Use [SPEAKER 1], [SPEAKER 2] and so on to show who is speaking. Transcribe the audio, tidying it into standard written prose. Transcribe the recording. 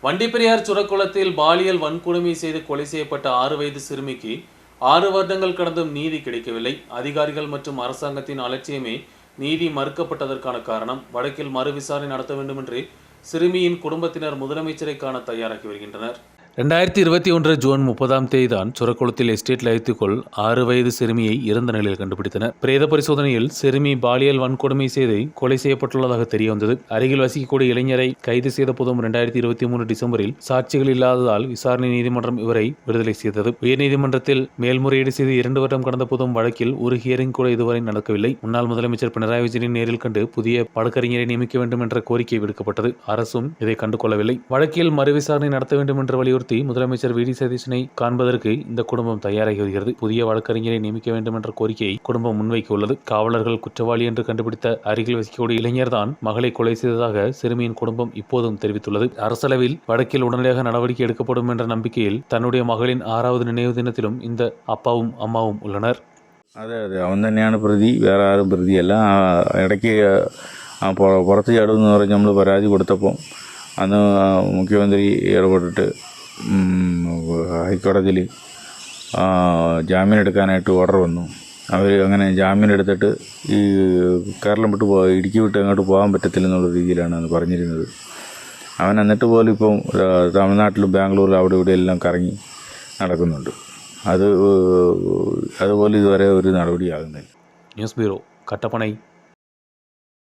[SPEAKER 1] வண்டிப்பெரியார் சுரக்குளத்தில் பாலியல் வன்கொடுமை செய்து கொலை செய்யப்பட்ட 6 வயது சிறுமிக்கு 6 வருடங்கள் கடந்தும் நீதி கிடைக்கவில்லை. அதிகாரிகள் மற்றும் அரசாங்கத்தின் அலட்சியமே நீதி மறுக்கப்பட்டதற்கான காரணம். வழக்கில் மறு விசாரணை நடத்த வேண்டும் என்று சிறுமியின் குடும்பத்தினர் முதலமைச்சரை காண தயாராகி வருகின்றனர். 2021 ஜூன் 30 தான் சுரக்குளத்தில் எஸ்டேட் லயத்துக்குள் 6 வயது சிறுமியை இறந்த நிலையில் கண்டுபிடித்தனர். பிரேத பரிசோதனையில் சிறுமி பாலியல் வன்கொடுமை செய்து கொலை செய்யப்பட்டுள்ளதாக தெரிய வந்தது. அருகில் வசிக்கக்கூடிய இளைஞரை கைது செய்த போதும் 2023 டிசம்பரில் சாட்சிகள் இல்லாததால் விசாரணை நீதிமன்றம் இவரை விடுதலை செய்தது. உயர்நீதிமன்றத்தில் மேல்முறையீடு செய்து 2 வருடம் கடந்த போதும் வழக்கில் ஒரு ஹியரிங் கூட இதுவரை நடக்கவில்லை. முன்னாள் முதலமைச்சர் பினராயி விஜயனை நேரில் கண்டு புதிய வழக்கறிஞரை நியமிக்க வேண்டும் என்ற கோரிக்கை விடுக்கப்பட்டது. அரசும் இதை கண்டுகொள்ளவில்லை. வழக்கில் மறு விசாரணை நடத்த வேண்டும் என்று வலியுறுத்தி முதலமைச்சர் வி டி சதீஷனை காண்பதற்கு இந்த குடும்பம் தயாராகி வருகிறது. புதிய வழக்கறிஞரை நியமிக்க வேண்டும் என்ற கோரிக்கையை குடும்பம் முன்வைக்க உள்ளது. காவலர்கள் குற்றவாளி என்று கண்டுபிடித்த அருகில் வசிக்கக்கூடிய இளைஞர் தான் மகளை கொலை செய்ததாக சிறுமியின் குடும்பம் இப்போதும் தெரிவித்துள்ளது. அரசளவில் வழக்கில் உடனடியாக நடவடிக்கை எடுக்கப்படும் என்ற நம்பிக்கையில் தன்னுடைய மகளின் 6வது நினைவு தினத்திலும் இந்த அப்பாவும் அம்மாவும் உள்ளனர்.
[SPEAKER 2] അതെ അവൻ തന്നെയാണ് പ്രതി, വേറെ ആരും പ്രതിയല്ല. ഇടയ്ക്ക് പുറത്ത് ചാടുമെന്ന് പറഞ്ഞ് നമ്മൾ പരാതി കൊടുത്തപ്പോൾ അന്ന് മുഖ്യമന്ത്രി ഇടപെട്ടിട്ട് ഹൈക്കോടതിയിൽ ജാമ്യം എടുക്കാനായിട്ട് ഓർഡർ വന്നു. അവർ അങ്ങനെ ജാമ്യം എടുത്തിട്ട് ഈ കേരളം വിട്ട് ഇടുക്കി വിട്ട് അങ്ങോട്ട് പോകാൻ പറ്റത്തില്ലെന്നുള്ള രീതിയിലാണ് അന്ന് പറഞ്ഞിരുന്നത്. അവൻ എന്നിട്ട് പോലും ഇപ്പം തമിഴ്നാട്ടിലും ബാംഗ്ലൂരിലും അവിടെ ഇവിടെ എല്ലാം കറങ്ങി നടക്കുന്നുണ്ട്. അതുപോലെ ഇതുവരെ ഒരു നടപടിയാകുന്നില്ല.
[SPEAKER 1] News bureau, Kattappana.